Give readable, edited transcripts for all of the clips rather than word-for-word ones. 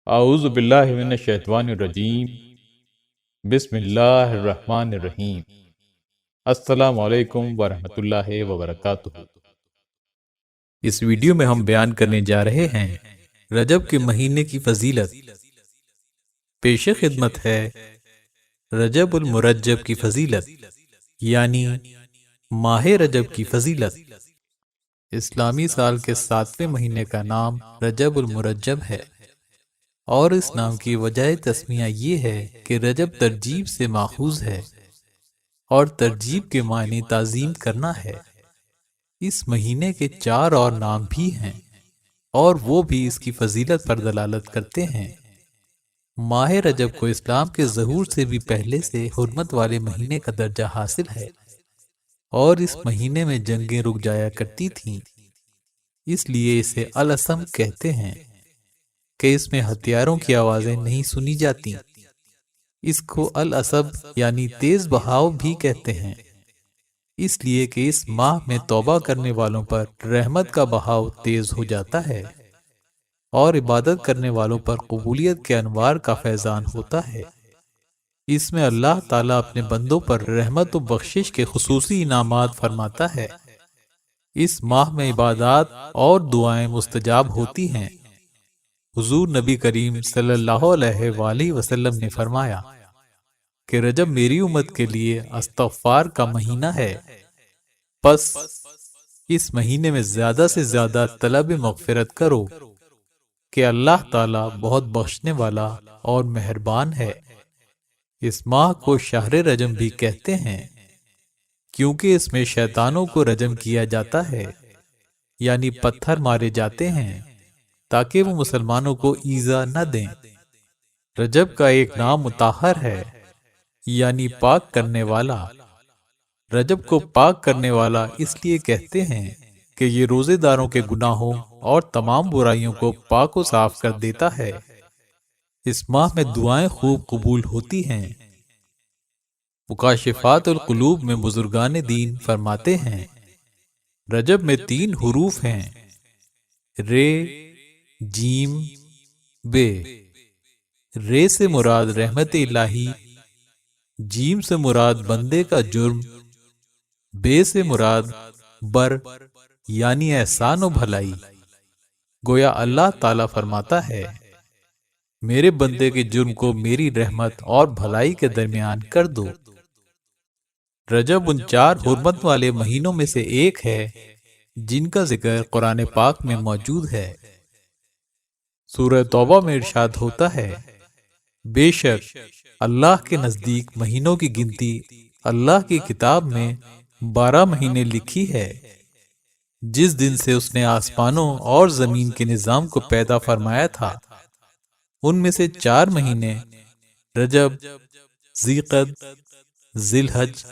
اعوذ باللہ من الشیطان الرجیم، بسم اللہ الرحمن الرحیم۔ السلام علیکم ورحمۃ اللہ وبرکاتہ۔ اس ویڈیو میں ہم بیان کرنے جا رہے ہیں رجب کے مہینے کی فضیلت۔ پیش خدمت ہے رجب المرجب کی فضیلت، یعنی ماہ رجب کی فضیلت۔ اسلامی سال کے 7ویں مہینے کا نام رجب المرجب ہے، اور اس نام کی وجہ تسمیہ یہ ہے کہ رجب ترجیب سے ماخوذ ہے، اور ترجیب کے معنی تعظیم کرنا ہے۔ اس مہینے کے 4 اور نام بھی ہیں، اور وہ بھی اس کی فضیلت پر دلالت کرتے ہیں۔ ماہ رجب کو اسلام کے ظہور سے بھی پہلے سے حرمت والے مہینے کا درجہ حاصل ہے، اور اس مہینے میں جنگیں رک جایا کرتی تھیں، اس لیے اسے الاسم کہتے ہیں کہ اس میں ہتھیاروں کی آوازیں نہیں سنی جاتی۔ اس کو الاسب یعنی تیز بہاؤ بھی کہتے ہیں، اس لیے کہ اس ماہ میں توبہ کرنے والوں پر رحمت کا بہاؤ تیز ہو جاتا ہے، اور عبادت کرنے والوں پر قبولیت کے انوار کا فیضان ہوتا ہے۔ اس میں اللہ تعالیٰ اپنے بندوں پر رحمت و بخشش کے خصوصی انعامات فرماتا ہے۔ اس ماہ میں عبادات اور دعائیں مستجاب ہوتی ہیں۔ حضور نبی کریم صلی اللہ علیہ وآلہ وسلم نے فرمایا کہ رجب میری امت کے لیے استغفار کا مہینہ ہے، پس اس مہینے میں زیادہ سے زیادہ طلب مغفرت کرو کہ اللہ تعالیٰ بہت بخشنے والا اور مہربان ہے۔ اس ماہ کو شہر رجم بھی کہتے ہیں، کیونکہ اس میں شیطانوں کو رجم کیا جاتا ہے، یعنی پتھر مارے جاتے ہیں تاکہ وہ مسلمانوں کو ایذا نہ دیں۔ رجب کا ایک نام مطہر ہے، یعنی پاک کرنے والا۔ رجب کو پاک کرنے والا اس لیے کہتے ہیں کہ یہ روزے داروں کے گناہوں اور تمام برائیوں کو پاک و صاف کر دیتا ہے۔ اس ماہ میں دعائیں خوب قبول ہوتی ہیں۔ مکاشفات القلوب میں بزرگان دین فرماتے ہیں، رجب میں 3 حروف ہیں، رے، جیم، بے۔ رے سے مراد رحمت الہی، جیم سے مراد بندے کا جرم، بے سے مراد بر یعنی احسان و بھلائی۔ گویا اللہ تعالیٰ فرماتا ہے، میرے بندے کے جرم کو میری رحمت اور بھلائی کے درمیان کر دو۔ رجب ان 4 حرمت والے مہینوں میں سے ایک ہے جن کا ذکر قرآن پاک میں موجود ہے۔ سورہ توبہ میں ارشاد ہوتا ہے، بے شک اللہ کے نزدیک مہینوں کی گنتی اللہ کی کتاب میں 12 مہینے لکھی ہے۔ جس دن سے اس نے آسمانوں اور زمین کے نظام کو پیدا فرمایا تھا، ان میں سے 4 مہینے رجب، ذیقعد، ذی الحج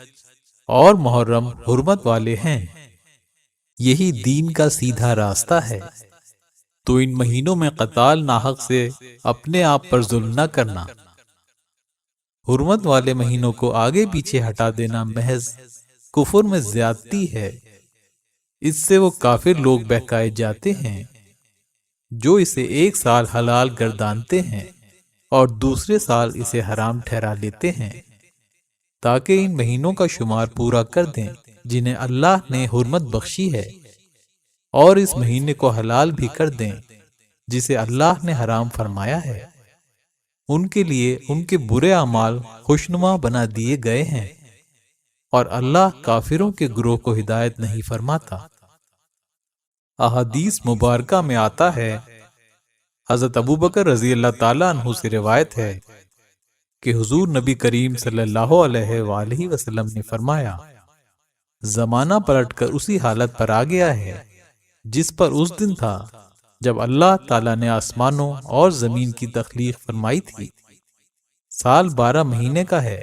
اور محرم حرمت والے ہیں۔ یہی دین کا سیدھا راستہ ہے، تو ان مہینوں میں قتال ناحق سے اپنے آپ پر ظلم نہ کرنا۔ حرمت والے مہینوں کو آگے پیچھے ہٹا دینا محض کفر میں زیادتی ہے۔ اس سے وہ کافر لوگ بہکائے جاتے ہیں جو اسے ایک سال حلال گردانتے ہیں اور دوسرے سال اسے حرام ٹھہرا لیتے ہیں، تاکہ ان مہینوں کا شمار پورا کر دیں جنہیں اللہ نے حرمت بخشی ہے، اور اس مہینے کو حلال بھی کر دیں جسے اللہ نے حرام فرمایا ہے۔ ان کے لیے ان کے برے اعمال خوشنما بنا دیے گئے ہیں، اور اللہ کافروں کے گروہ کو ہدایت نہیں فرماتا۔ احادیث مبارکہ میں آتا ہے، حضرت ابوبکر رضی اللہ تعالیٰ عنہ سے روایت ہے کہ حضور نبی کریم صلی اللہ علیہ وآلہ وسلم نے فرمایا، زمانہ پلٹ کر اسی حالت پر آ گیا ہے جس پر اس دن تھا جب اللہ تعالیٰ نے آسمانوں اور زمین کی تخلیق فرمائی تھی۔ سال 12 مہینے کا ہے،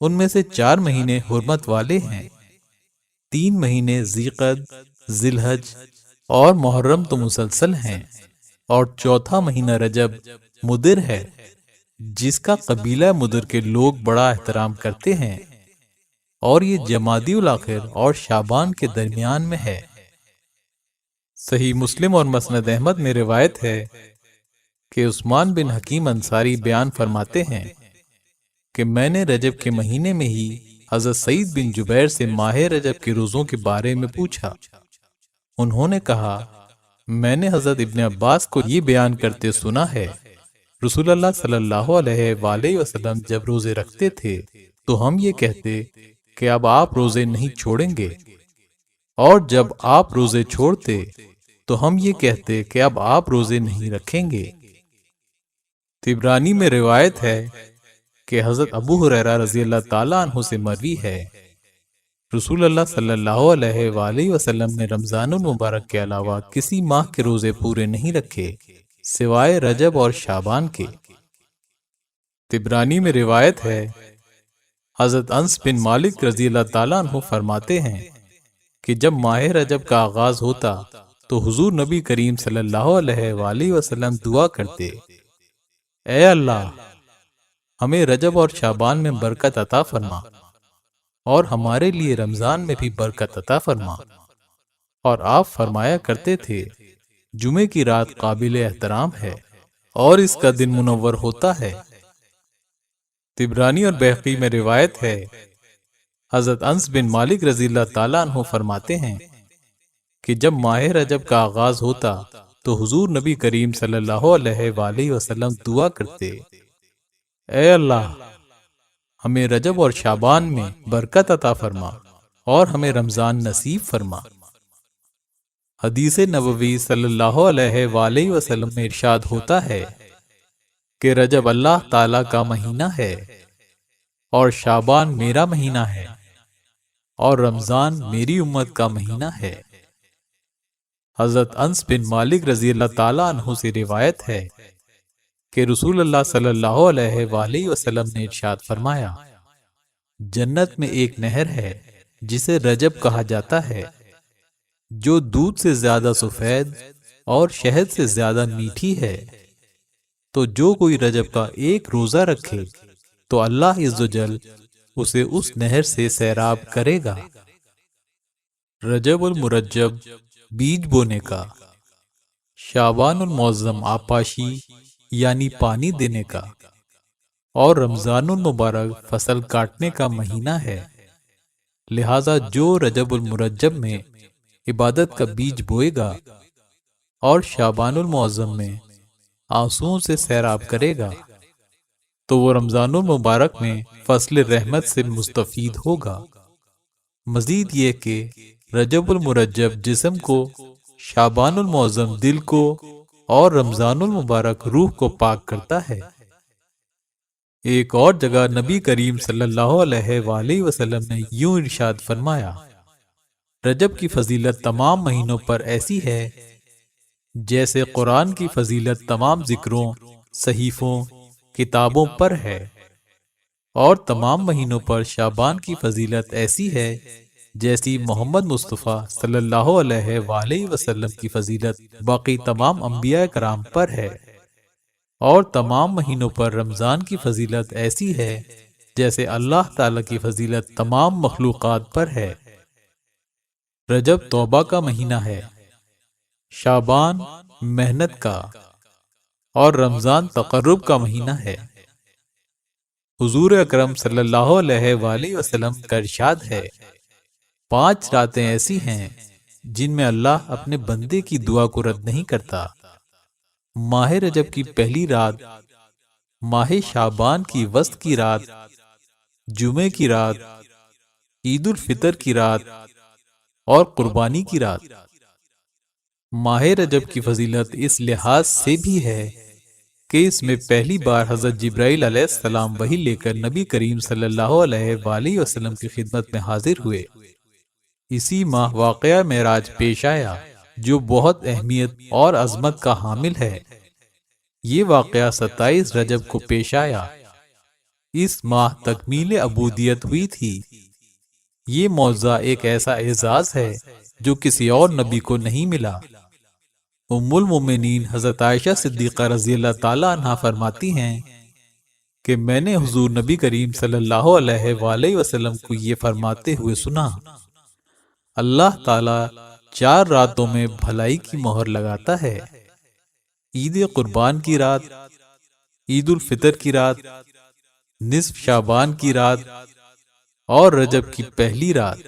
ان میں سے 4 مہینے حرمت والے ہیں، 3 مہینے ذیقعد، ذی الحج اور محرم تو مسلسل ہیں، اور چوتھا مہینہ رجب مدر ہے، جس کا قبیلہ مدر کے لوگ بڑا احترام کرتے ہیں، اور یہ جمادی الاخر اور شعبان کے درمیان میں ہے۔ صحیح مسلم اور مسند احمد میں روایت ہے کہ عثمان بن حکیم انصاری بیان فرماتے ہیں کہ میں نے رجب کے مہینے میں ہی حضرت سعید بن جبیر سے ماہ رجب کے روزوں کے بارے میں پوچھا۔ انہوں نے کہا، میں نے حضرت ابن عباس کو یہ بیان کرتے سنا ہے، رسول اللہ صلی اللہ علیہ وآلہ وسلم جب روزے رکھتے تھے تو ہم یہ کہتے کہ اب آپ روزے نہیں چھوڑیں گے، اور جب آپ روزے چھوڑتے تو ہم یہ کہتے کہ اب آپ روزے نہیں رکھیں گے۔ طبرانی میں روایت ہے کہ حضرت ابو ہریرہ رضی اللہ تعالیٰ عنہ سے مروی ہے، رسول اللہ صلی اللہ علیہ وآلہ وسلم نے رمضان المبارک کے علاوہ کسی ماہ کے روزے پورے نہیں رکھے سوائے رجب اور شعبان کے۔ طبرانی میں روایت ہے، حضرت انس بن مالک رضی اللہ تعالیٰ عنہ فرماتے ہیں کہ جب ماہ رجب کا آغاز ہوتا تو حضور نبی کریم صلی اللہ علیہ وآلہ وسلم دعا کرتے، اے اللہ، ہمیں رجب اور شعبان میں برکت عطا فرما، اور ہمارے لیے رمضان میں بھی برکت عطا فرما۔ اور آپ فرمایا کرتے تھے، جمعے کی رات قابل احترام ہے اور اس کا دن منور ہوتا ہے۔ طبرانی اور بہقی میں روایت ہے، حضرت انس بن مالک رضی اللہ تعالیٰ عنہ فرماتے ہیں کہ جب ماہ رجب کا آغاز ہوتا تو حضور نبی کریم صلی اللہ علیہ وآلہ وسلم دعا کرتے، اے اللہ، ہمیں رجب اور شعبان میں برکت عطا فرما اور ہمیں رمضان نصیب فرما۔ حدیث نبوی صلی اللہ علیہ وآلہ وسلم میں ارشاد ہوتا ہے کہ رجب اللہ تعالی کا مہینہ ہے اور شعبان میرا مہینہ ہے اور رمضان میری امت کا مہینہ ہے۔ حضرت انس بن مالک رضی اللہ تعالیٰ عنہ سے روایت ہے کہ رسول اللہ صلی اللہ علیہ وآلہ وسلم نے ارشاد فرمایا، جنت میں ایک نہر ہے جسے رجب کہا جاتا ہے، جو دودھ سے زیادہ سفید اور شہد سے زیادہ میٹھی ہے، تو جو کوئی رجب کا ایک روزہ رکھے تو اللہ عز و جل اسے اس نہر سے سیراب کرے گا۔ رجب المرجب بیج بونے کا، شعبان المعظم آبپاشی یعنی پانی دینے کا، اور رمضان المبارک فصل کاٹنے کا مہینہ ہے۔ لہذا جو رجب المرجب میں عبادت کا بیج بوئے گا اور شعبان المعظم میں آنسوؤں سے سیراب کرے گا تو وہ رمضان المبارک میں فصل رحمت سے مستفید ہوگا۔ مزید یہ کہ رجب المرجب جسم کو، شعبان المعظم دل کو، اور رمضان المبارک روح کو پاک کرتا ہے۔ ایک اور جگہ نبی کریم صلی اللہ علیہ وآلہ وسلم نے یوں ارشاد فرمایا، رجب کی فضیلت تمام مہینوں پر ایسی ہے جیسے قرآن کی فضیلت تمام ذکروں، صحیفوں، کتابوں پر ہے، اور تمام مہینوں پر شعبان کی فضیلت ایسی ہے جیسی محمد مصطفیٰ صلی اللہ علیہ وآلہ وسلم کی فضیلت باقی تمام انبیاء کرام پر ہے، اور تمام مہینوں پر رمضان کی فضیلت ایسی ہے جیسے اللہ تعالی کی فضیلت تمام مخلوقات پر ہے۔ رجب توبہ کا مہینہ ہے، شعبان محنت کا، اور رمضان تقرب کا مہینہ ہے۔ حضور اکرم صلی اللہ علیہ وآلہ وسلم کا ارشاد ہے، 5 راتیں ایسی ہیں جن میں اللہ اپنے بندے کی دعا کو رد نہیں کرتا۔ ماہ رجب کی پہلی رات، ماہ شعبان کی وسط کی رات، جمعے کی رات، عید الفطر کی رات، اور قربانی کی رات۔ ماہ رجب کی فضیلت اس لحاظ سے بھی ہے کہ اس میں پہلی بار حضرت جبرائیل علیہ السلام وحی لے کر نبی کریم صلی اللہ علیہ وآلہ وسلم کی خدمت میں حاضر ہوئے۔ اسی ماہ واقعہ معراج پیش آیا جو بہت اہمیت اور عظمت کا حامل ہے۔ یہ واقعہ 27 رجب کو پیش آیا۔ اس ماہ تکمیل عبودیت ہوئی تھی۔ یہ معجزہ ایک ایسا اعزاز ہے جو کسی اور نبی کو نہیں ملا۔ ام المومنین حضرت عائشہ صدیقہ رضی اللہ تعالی عنہا فرماتی ہیں کہ میں نے حضور نبی کریم صلی اللہ علیہ وآلہ وسلم کو یہ فرماتے ہوئے سنا، اللہ تعالی 4 راتوں میں بھلائی کی مہر لگاتا ہے، عید قربان کی رات، عید الفطر کی رات، نصف شعبان کی رات اور رجب کی پہلی رات۔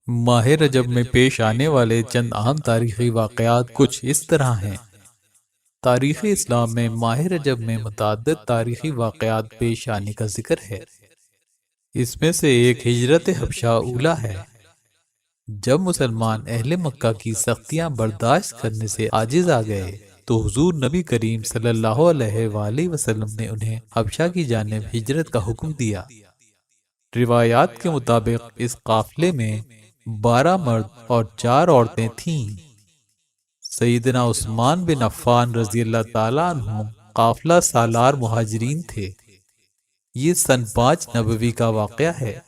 ماہ رجب میں پیش آنے والے چند اہم تاریخی واقعات کچھ اس طرح ہیں۔ تاریخ اسلام میں ماہ رجب میں متعدد تاریخی واقعات پیش آنے کا ذکر ہے۔ اس میں سے ایک ہجرت حبشہ اولیٰ ہے، جب مسلمان اہل مکہ کی سختیاں برداشت کرنے سے عاجز آ گئے تو حضور نبی کریم صلی اللہ علیہ وآلہ وسلم نے انہیں حبشہ کی جانب ہجرت کا حکم دیا۔ روایات کے مطابق اس قافلے میں 12 مرد اور 4 عورتیں تھیں۔ سیدنا عثمان بن عفان رضی اللہ تعالیٰ عنہ قافلہ سالار مہاجرین تھے۔ یہ سن 5 نبوی کا واقعہ ہے۔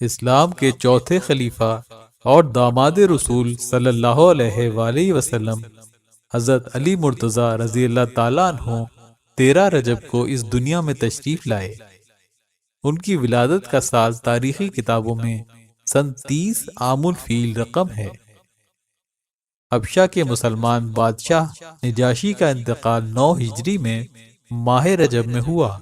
اسلام کے چوتھے خلیفہ اور داماد رسول صلی اللہ علیہ وآلہ وسلم حضرت علی مرتضیٰ رضی اللہ تعالیٰ عنہ 13 رجب کو اس دنیا میں تشریف لائے۔ ان کی ولادت کا سال تاریخی کتابوں میں سن 30 عام الفیل رقم ہے۔ حبشہ کے مسلمان بادشاہ نجاشی کا انتقال 9 ہجری میں ماہ رجب میں ہوا،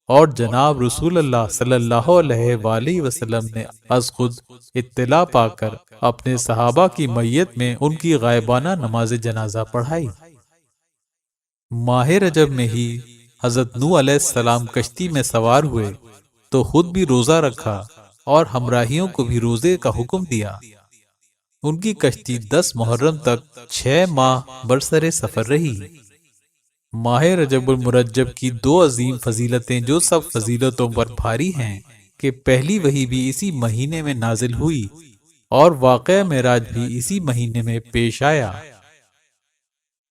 اور جناب رسول اللہ صلی اللہ علیہ وآلہ وسلم نے از خود اطلاع پا کر اپنے صحابہ کی میت میں ان کی غائبانہ نماز جنازہ پڑھائی۔ ماہ رجب میں ہی حضرت نوح علیہ السلام کشتی میں سوار ہوئے تو خود بھی روزہ رکھا اور ہمراہیوں کو بھی روزے کا حکم دیا۔ ان کی کشتی 10 محرم تک 6 ماہ برسر سفر رہی۔ ماہ رجب المرجب کی 2 عظیم فضیلتیں جو سب فضیلتوں پر بھاری ہیں کہ پہلی وحی بھی اسی مہینے میں نازل ہوئی اور واقعہ معراج بھی اسی مہینے میں پیش آیا۔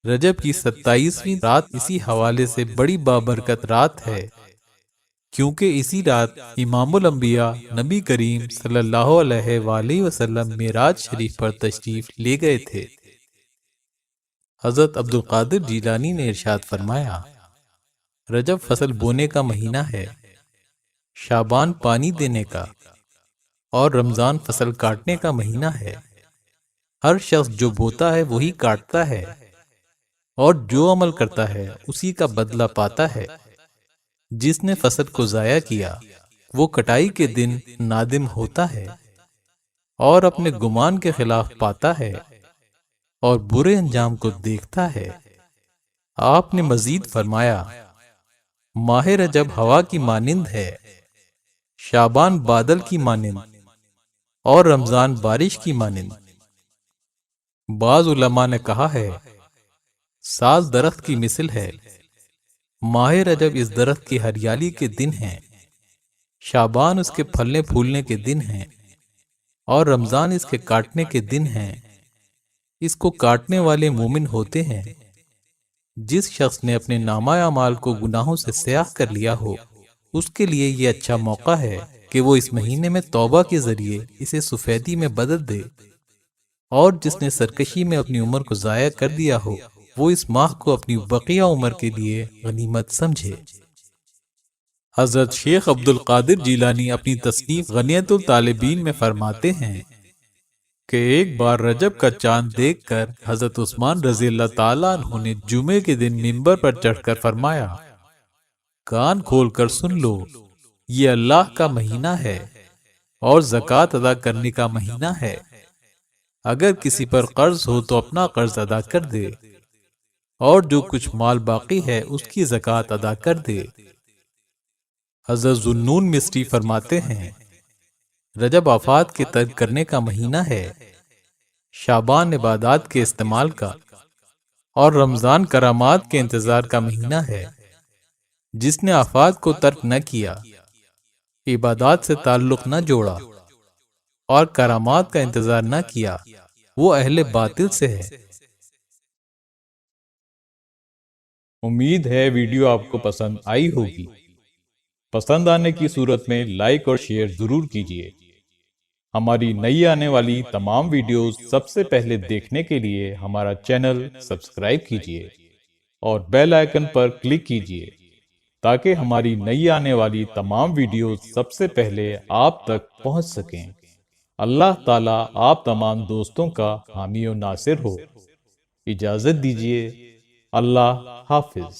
رجب کی 27ویں رات اسی حوالے سے بڑی بابرکت رات ہے کیونکہ اسی رات امام الانبیاء نبی کریم صلی اللہ علیہ وآلہ وسلم معراج شریف پر تشریف لے گئے تھے۔ حضرت عبد القادر جیلانی نے ارشاد فرمایا، رجب فصل بونے کا مہینہ ہے، شعبان پانی دینے کا، اور رمضان فصل کاٹنے کا مہینہ ہے۔ ہر شخص جو بوتا ہے وہی کاٹتا ہے، اور جو عمل کرتا ہے اسی کا بدلہ پاتا ہے۔ جس نے فصل کو ضائع کیا وہ کٹائی کے دن نادم ہوتا ہے اور اپنے گمان کے خلاف پاتا ہے اور برے انجام کو دیکھتا ہے۔ آپ نے مزید فرمایا، ماہ رجب ہوا کی مانند ہے، شعبان بادل کی مانند اور رمضان بارش کی مانند۔ بعض علماء نے کہا ہے، سال درخت کی مثل ہے۔ ماہ رجب اس درخت کی ہریالی کے دن ہیں، شعبان اس کے پھلنے پھولنے کے دن ہیں، اور رمضان اس کے کاٹنے کے دن ہیں۔ اس کو کاٹنے والے مومن ہوتے ہیں۔ جس شخص نے اپنے نامہ اعمال کو گناہوں سے سیاہ کر لیا ہو، اس کے لیے یہ اچھا موقع ہے کہ وہ اس مہینے میں توبہ کے ذریعے اسے سفیدی میں بدل دے، اور جس نے سرکشی میں اپنی عمر کو ضائع کر دیا ہو وہ اس ماہ کو اپنی بقیہ عمر کے لیے غنیمت سمجھے۔ حضرت شیخ عبد القادر جیلانی اپنی تصنیف غنیت الطالبین میں فرماتے ہیں کہ ایک بار رجب کا چاند دیکھ کر حضرت عثمان رضی اللہ تعالیٰ عنہ نے جمعے کے دن منبر پر چڑھ کر فرمایا، کان کھول کر سن لو، یہ اللہ کا مہینہ ہے اور زکوٰۃ ادا کرنے کا مہینہ ہے۔ اگر کسی پر قرض ہو تو اپنا قرض ادا کر دے، اور جو کچھ مال باقی ہے اس کی زکوٰۃ ادا کر دے۔ حضرت ذوالنون مصری فرماتے ہیں، رجب آفات کے ترک کرنے کا مہینہ ہے، شعبان عبادات کے استعمال کا، اور رمضان کرامات کے انتظار کا مہینہ ہے۔ جس نے آفات کو ترک نہ کیا، عبادات سے تعلق نہ جوڑا اور کرامات کا انتظار نہ کیا، وہ اہل باطل سے ہے۔ امید ہے ویڈیو آپ کو پسند آئی ہوگی۔ پسند آنے کی صورت میں لائک اور شیئر ضرور کیجیے۔ ہماری نئی آنے والی تمام ویڈیوز سب سے پہلے دیکھنے کے لیے ہمارا چینل سبسکرائب کیجیے اور بیل آئیکن پر کلک کیجیے تاکہ ہماری نئی آنے والی تمام ویڈیوز سب سے پہلے آپ تک پہنچ سکیں۔ اللہ تعالیٰ آپ تمام دوستوں کا حامی و ناصر ہو۔ اجازت دیجیے، اللہ حافظ۔